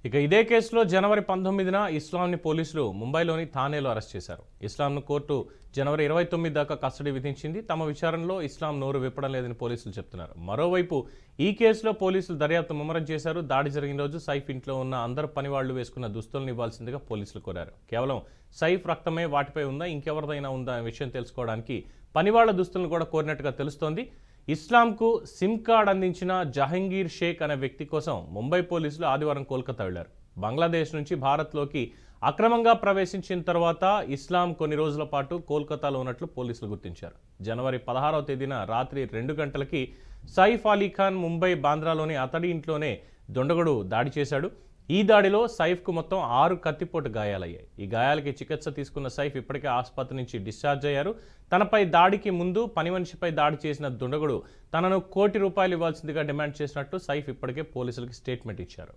ఇక ఇదే కేసులో జనవరి 19న ఇస్లాంని పోలీసులు ముంబైలోని థానేలో అరెస్ట్ చేశారు. ఇస్లాంను కోర్టు జనవరి 29 దాకా కస్టడీ విధించింది. తమ విచారణలో ఇస్లాం నోరు విప్పడం లేదని పోలీసులు చెప్తున్నారు. మరోవైపు ఈ కేసులో పోలీసులు దర్యాప్తు ముమ్మరం చేశారు. దాడి జరిగిన రోజు సైఫ్ ఇంట్లో ఉన్న అందరు పనివాళ్లు వేసుకున్న దుస్తులను ఇవ్వాల్సిందిగా పోలీసులు కోరారు. కేవలం సైఫ్ రక్తమే వాటిపై ఉందా, ఇంకెవరిదైనా ఉందా అనే విషయం తెలుసుకోవడానికి పనివాళ్ల దుస్తులను కూడా కోరినట్టుగా తెలుస్తోంది. ఇస్లాంకు సిమ్ కార్డ్ అందించిన జహంగీర్ షేక్ అనే వ్యక్తి కోసం ముంబై పోలీసులు ఆదివారం కోల్కతా వెళ్లారు. బంగ్లాదేశ్ నుంచి భారత్లోకి అక్రమంగా ప్రవేశించిన తర్వాత ఇస్లాం కొన్ని రోజుల పాటు కోల్కతాలో ఉన్నట్లు పోలీసులు గుర్తించారు. జనవరి 16వ తేదీన రాత్రి 2 గంటలకి సైఫ్ అలీ ఖాన్ ముంబై బాంద్రాలోని అతడి ఇంట్లోనే దుండగుడు దాడి చేశాడు. ఈ దాడిలో సైఫ్కు మొత్తం 6 కత్తిపోటు గాయాలయ్యాయి. ఈ గాయాలకి చికిత్స తీసుకున్న సైఫ్ ఇప్పటికే ఆసుపత్రి నుంచి డిశ్చార్జ్ అయ్యారు. తనపై దాడికి ముందు పని మనిషిపై దాడి చేసిన దుండగుడు తనను ₹1 కోటి ఇవ్వాల్సిందిగా డిమాండ్ చేసినట్టు సైఫ్ ఇప్పటికే పోలీసులకు స్టేట్మెంట్ ఇచ్చారు.